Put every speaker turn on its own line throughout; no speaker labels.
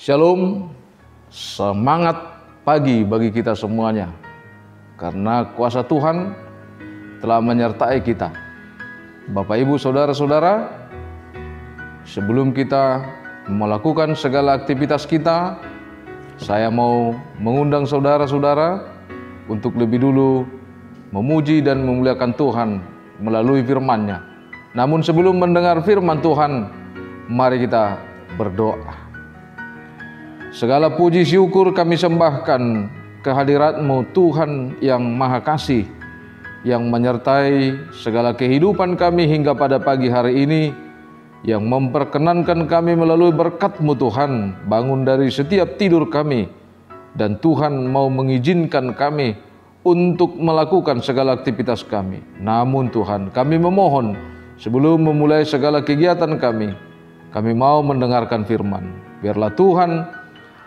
Shalom, semangat pagi bagi kita semuanya. Karena kuasa Tuhan telah menyertai kita. Bapak, Ibu, Saudara-saudara, sebelum kita melakukan segala aktivitas kita, saya mau mengundang saudara-saudara untuk lebih dulu memuji dan memuliakan Tuhan melalui firman-Nya. Namun sebelum mendengar firman Tuhan, mari kita berdoa. Segala puji syukur kami sembahkan kehadirat-Mu Tuhan yang Maha Kasih, yang menyertai segala kehidupan kami hingga pada pagi hari ini, yang memperkenankan kami melalui berkat-Mu Tuhan, bangun dari setiap tidur kami, dan Tuhan mau mengizinkan kami untuk melakukan segala aktivitas kami. Namun Tuhan, kami memohon sebelum memulai segala kegiatan kami mau mendengarkan firman. Biarlah Tuhan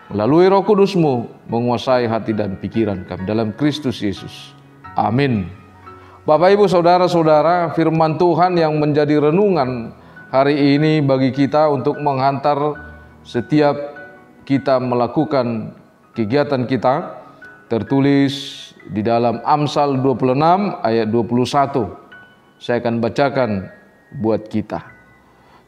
melalui Roh Kudus-Mu menguasai hati dan pikiran kami dalam Kristus Yesus. Amin. Bapak, Ibu, Saudara-saudara, firman Tuhan yang menjadi renungan hari ini bagi kita untuk menghantar setiap kita melakukan kegiatan kita tertulis di dalam Amsal 26 ayat 21. Saya akan bacakan buat kita.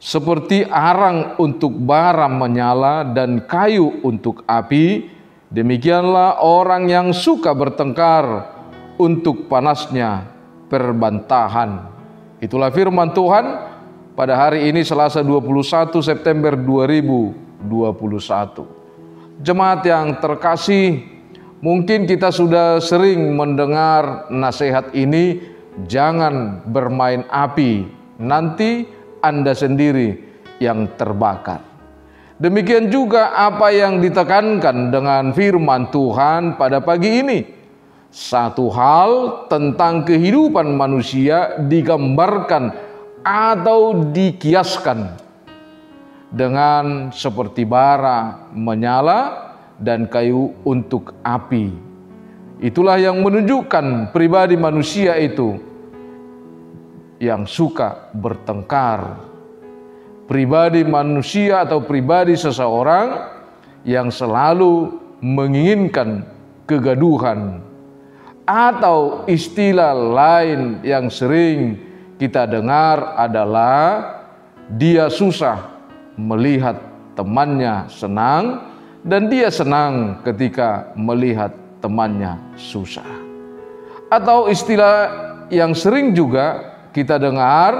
Seperti arang untuk bara menyala dan kayu untuk api, demikianlah orang yang suka bertengkar untuk panasnya perbantahan. Itulah firman Tuhan pada hari ini Selasa 21 September 2021. Jemaat yang terkasih, mungkin kita sudah sering mendengar nasihat ini, jangan bermain api, nanti Anda sendiri yang terbakar. Demikian juga apa yang ditekankan dengan firman Tuhan pada pagi ini. Satu hal tentang kehidupan manusia digambarkan atau dikiaskan dengan seperti bara menyala dan kayu untuk api. Itulah yang menunjukkan pribadi manusia itu yang suka bertengkar. Pribadi manusia atau pribadi seseorang yang selalu menginginkan kegaduhan. Atau istilah lain yang sering kita dengar adalah dia susah melihat temannya senang dan dia senang ketika melihat temannya susah. Atau istilah yang sering juga kita dengar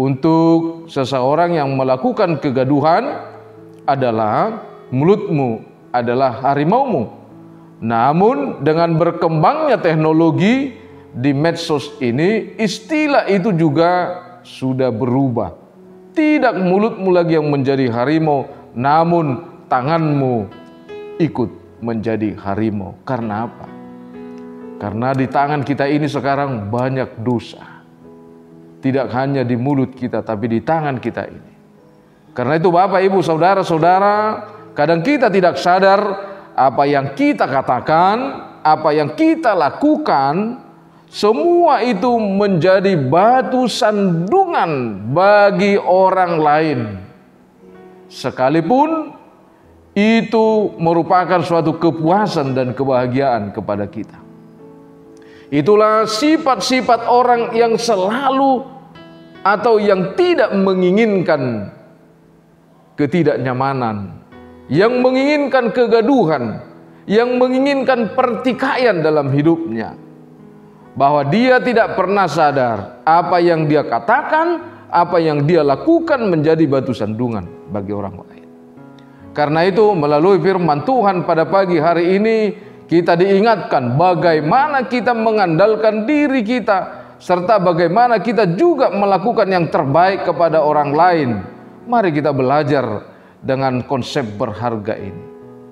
untuk seseorang yang melakukan kegaduhan adalah mulutmu adalah harimaumu. Namun dengan berkembangnya teknologi di medsos ini, istilah itu juga sudah berubah. Tidak mulutmu lagi yang menjadi harimau, namun tanganmu ikut menjadi harimau. Karena apa? Karena di tangan kita ini sekarang banyak dosa. Tidak hanya di mulut kita, tapi di tangan kita ini. Karena itu Bapak, Ibu, Saudara-saudara, kadang kita tidak sadar apa yang kita katakan, apa yang kita lakukan, semua itu menjadi batu sandungan bagi orang lain. Sekalipun itu merupakan suatu kepuasan dan kebahagiaan kepada kita. Itulah sifat-sifat orang yang selalu atau yang tidak menginginkan ketidaknyamanan, yang menginginkan kegaduhan, yang menginginkan pertikaian dalam hidupnya. Bahwa dia tidak pernah sadar apa yang dia katakan, apa yang dia lakukan menjadi batu sandungan bagi orang lain. Karena itu melalui firman Tuhan pada pagi hari ini kita diingatkan bagaimana kita mengandalkan diri kita, serta bagaimana kita juga melakukan yang terbaik kepada orang lain. Mari kita belajar dengan konsep berharga ini.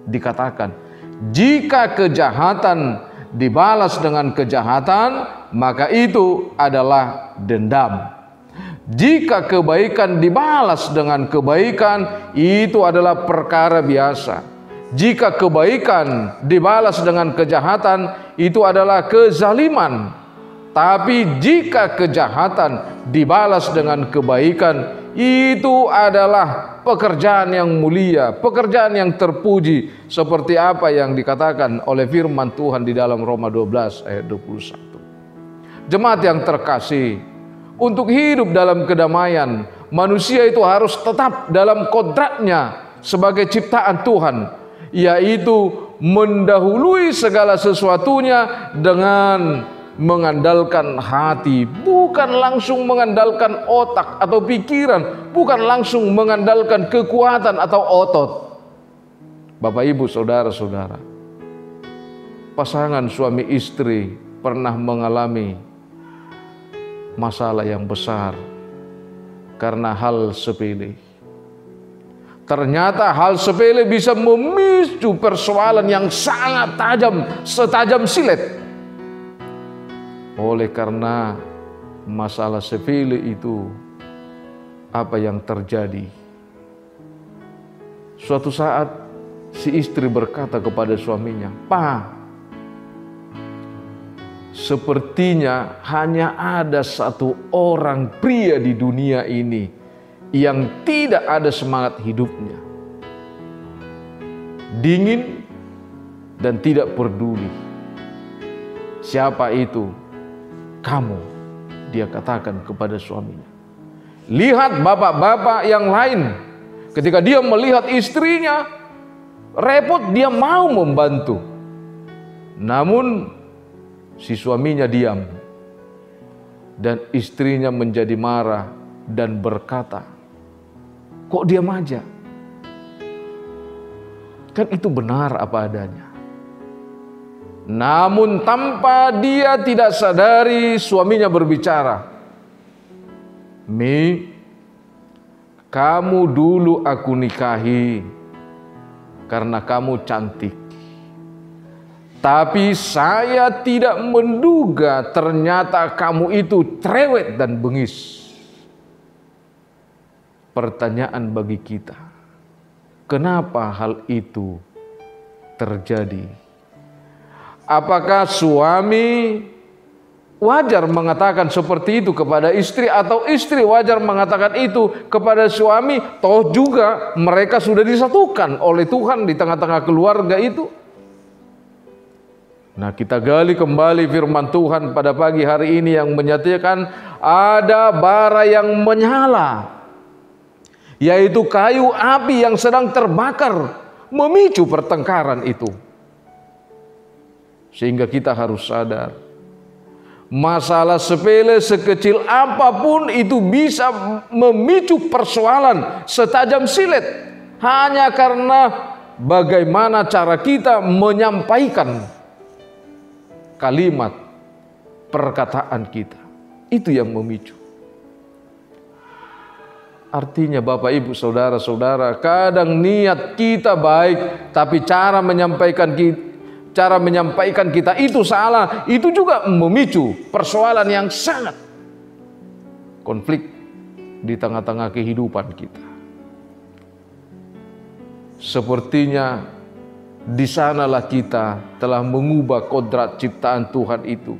Dikatakan, jika kejahatan dibalas dengan kejahatan, maka itu adalah dendam. Jika kebaikan dibalas dengan kebaikan, itu adalah perkara biasa. Jika kebaikan dibalas dengan kejahatan, itu adalah kezaliman. Tapi jika kejahatan dibalas dengan kebaikan, itu adalah pekerjaan yang mulia, pekerjaan yang terpuji, seperti apa yang dikatakan oleh firman Tuhan di dalam Roma 12 ayat 21. Jemaat yang terkasih, untuk hidup dalam kedamaian, manusia itu harus tetap dalam kodratnya sebagai ciptaan Tuhan, yaitu mendahului segala sesuatunya dengan mengandalkan hati, bukan langsung mengandalkan otak atau pikiran, bukan langsung mengandalkan kekuatan atau otot. Bapak, Ibu, saudara-saudara, pasangan suami istri pernah mengalami masalah yang besar karena hal sepele. Ternyata hal sepele bisa memicu persoalan yang sangat tajam, setajam silet. Oleh karena masalah sepele itu, apa yang terjadi? Suatu saat si istri berkata kepada suaminya, "Pak, sepertinya hanya ada satu orang pria di dunia ini yang tidak ada semangat hidupnya, dingin dan tidak peduli. Siapa itu?" "Kamu," dia katakan kepada suaminya. Lihat bapak-bapak yang lain, ketika dia melihat istrinya repot, dia mau membantu. Namun si suaminya diam, dan istrinya menjadi marah dan berkata, "Kok diam aja? Kan itu benar apa adanya." Namun tanpa dia tidak sadari, suaminya berbicara, "Mi, kamu dulu aku nikahi karena kamu cantik. Tapi saya tidak menduga ternyata kamu itu cerewet dan bengis." Pertanyaan bagi kita, kenapa hal itu terjadi? Apakah suami wajar mengatakan seperti itu kepada istri, atau istri wajar mengatakan itu kepada suami? Toh juga mereka sudah disatukan oleh Tuhan di tengah-tengah keluarga itu. Nah, kita gali kembali firman Tuhan pada pagi hari ini yang menyatakan ada bara yang menyala, yaitu kayu api yang sedang terbakar, memicu pertengkaran itu. Sehingga kita harus sadar, masalah sepele sekecil apapun itu bisa memicu persoalan setajam silet, hanya karena bagaimana cara kita menyampaikan kalimat perkataan kita. Itu yang memicu. Artinya Bapak, Ibu, saudara-saudara, kadang niat kita baik, tapi cara menyampaikan kita itu salah. Itu juga memicu persoalan yang sangat konflik di tengah-tengah kehidupan kita. Sepertinya di sanalah kita telah mengubah kodrat ciptaan Tuhan itu,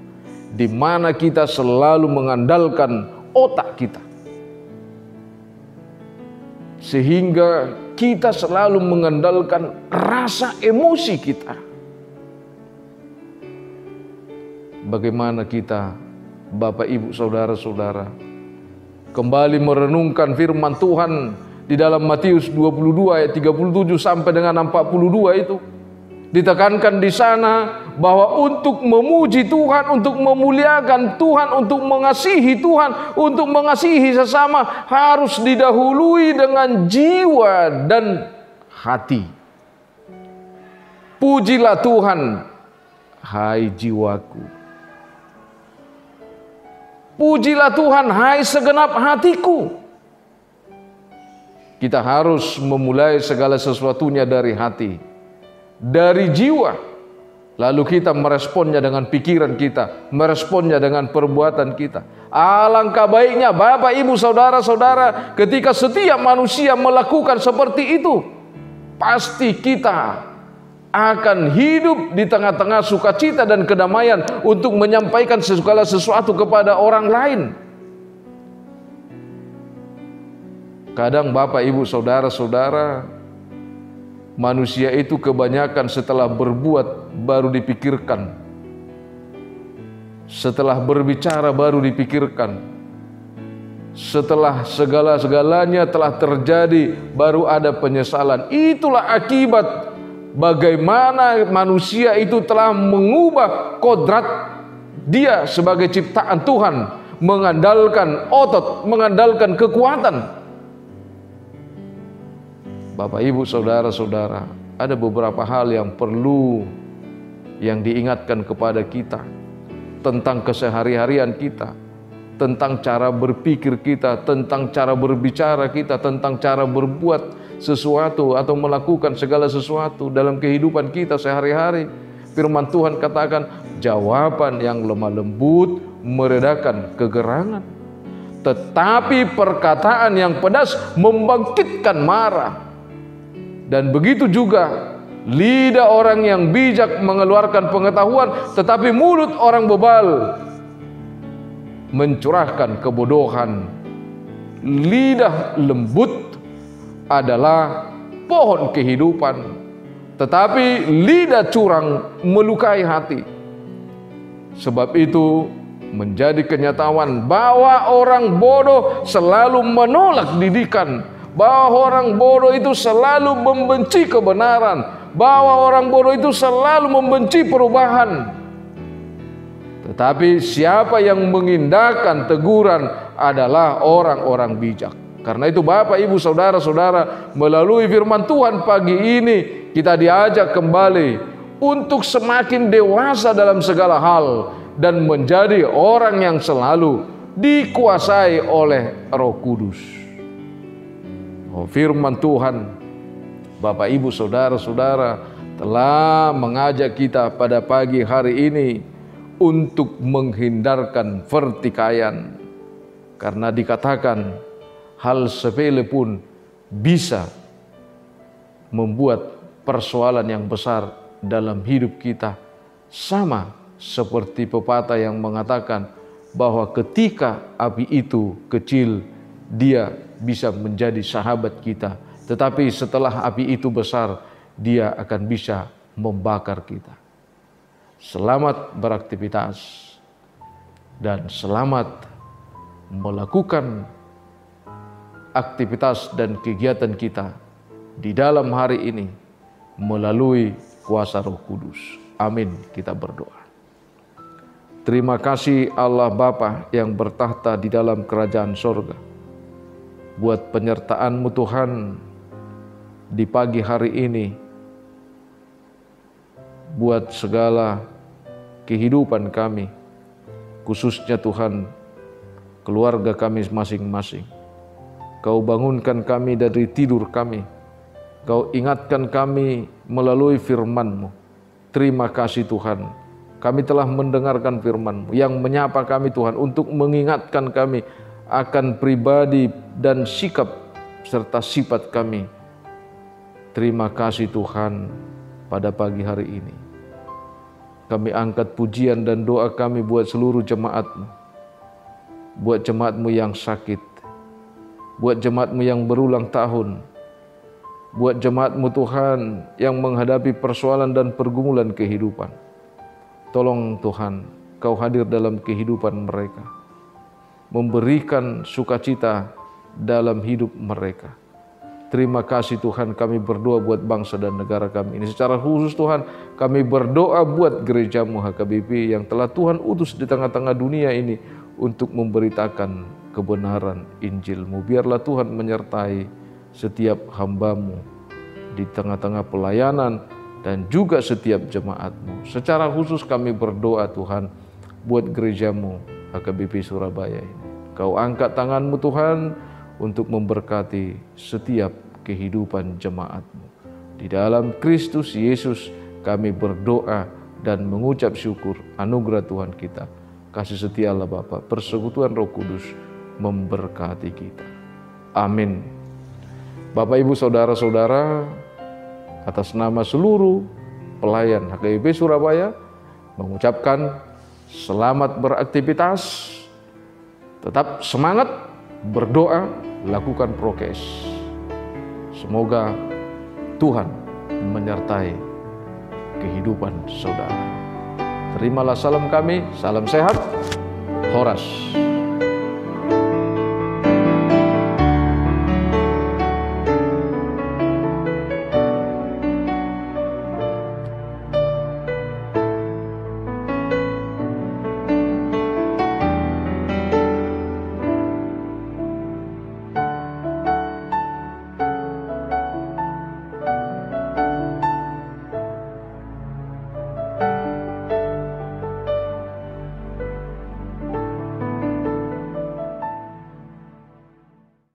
di mana kita selalu mengandalkan otak kita, sehingga kita selalu mengandalkan rasa emosi kita. Bagaimana kita, Bapak, Ibu, saudara-saudara, kembali merenungkan firman Tuhan di dalam Matius 22 ayat 37 sampai dengan 42 itu. Ditekankan di sana bahwa untuk memuji Tuhan, untuk memuliakan Tuhan, untuk mengasihi Tuhan, untuk mengasihi sesama harus didahului dengan jiwa dan hati. Pujilah Tuhan, hai jiwaku. Pujilah Tuhan, hai segenap hatiku. Kita harus memulai segala sesuatunya dari hati, dari jiwa. Lalu kita meresponnya dengan pikiran kita, meresponnya dengan perbuatan kita. Alangkah baiknya Bapak, Ibu, saudara-saudara, ketika setiap manusia melakukan seperti itu, pasti kita akan hidup di tengah-tengah sukacita dan kedamaian untuk menyampaikan segala sesuatu kepada orang lain. Kadang Bapak, Ibu, Saudara-saudara, manusia itu kebanyakan setelah berbuat baru dipikirkan. Setelah berbicara baru dipikirkan. Setelah segala-segalanya telah terjadi baru ada penyesalan. Itulah akibat bagaimana manusia itu telah mengubah kodrat dia sebagai ciptaan Tuhan, mengandalkan otot, mengandalkan kekuatan. Bapak, Ibu, Saudara-saudara, ada beberapa hal yang perlu yang diingatkan kepada kita tentang kesehari-harian kita, tentang cara berpikir kita, tentang cara berbicara kita, tentang cara berbuat sesuatu atau melakukan segala sesuatu dalam kehidupan kita sehari-hari. Firman Tuhan katakan, jawaban yang lemah lembut meredakan kegerangan, tetapi perkataan yang pedas membangkitkan marah. Dan begitu juga lidah orang yang bijak mengeluarkan pengetahuan, tetapi mulut orang bebal mencurahkan kebodohan. Lidah lembut adalah pohon kehidupan, tetapi lidah curang melukai hati. Sebab itu menjadi kenyataan bahwa orang bodoh selalu menolak didikan, bahwa orang bodoh itu selalu membenci kebenaran, bahwa orang bodoh itu selalu membenci perubahan. Tetapi siapa yang mengindahkan teguran adalah orang-orang bijak. Karena itu Bapak, Ibu, Saudara-saudara, melalui firman Tuhan pagi ini kita diajak kembali untuk semakin dewasa dalam segala hal dan menjadi orang yang selalu dikuasai oleh Roh Kudus. Oh, firman Tuhan, Bapak, Ibu, Saudara-saudara, telah mengajak kita pada pagi hari ini untuk menghindarkan pertikaian. Karena dikatakan hal sepele pun bisa membuat persoalan yang besar dalam hidup kita. Sama seperti pepatah yang mengatakan bahwa ketika api itu kecil, dia bisa menjadi sahabat kita, tetapi setelah api itu besar, dia akan bisa membakar kita. Selamat beraktivitas dan selamat melakukan aktivitas dan kegiatan kita di dalam hari ini melalui kuasa Roh Kudus. Amin. Kita berdoa. Terima kasih Allah Bapa yang bertahta di dalam kerajaan sorga, buat penyertaan-Mu Tuhan di pagi hari ini, buat segala kehidupan kami, khususnya Tuhan keluarga kami masing-masing. Kau bangunkan kami dari tidur kami, Kau ingatkan kami melalui firman-Mu. Terima kasih Tuhan, kami telah mendengarkan firman-Mu yang menyapa kami Tuhan untuk mengingatkan kami akan pribadi dan sikap serta sifat kami. Terima kasih Tuhan, pada pagi hari ini kami angkat pujian dan doa kami buat seluruh jemaat-Mu, buat jemaat-Mu yang sakit, buat jemaat-Mu yang berulang tahun, buat jemaat-Mu Tuhan yang menghadapi persoalan dan pergumulan kehidupan. Tolong Tuhan, Kau hadir dalam kehidupan mereka, memberikan sukacita dalam hidup mereka. Terima kasih Tuhan, kami berdoa buat bangsa dan negara kami ini. Secara khusus Tuhan, kami berdoa buat gereja-Mu HKBP yang telah Tuhan utus di tengah-tengah dunia ini untuk memberitakan kebenaran Injil-Mu. Biarlah Tuhan menyertai setiap hamba-Mu di tengah-tengah pelayanan dan juga setiap jemaat-Mu. Secara khusus kami berdoa Tuhan buat gereja-Mu HKBP Surabaya ini. Kau angkat tangan-Mu Tuhan untuk memberkati setiap kehidupan jemaat-Mu. Di dalam Kristus Yesus kami berdoa dan mengucap syukur anugerah Tuhan kita. Kasih setia Allah Bapa, persekutuan Roh Kudus memberkati kita. Amin. Bapak, Ibu, Saudara-saudara, atas nama seluruh pelayan HKBP Surabaya mengucapkan selamat beraktivitas, tetap semangat, berdoa, lakukan prokes. Semoga Tuhan menyertai kehidupan saudara. Terimalah salam kami, salam sehat, Horas.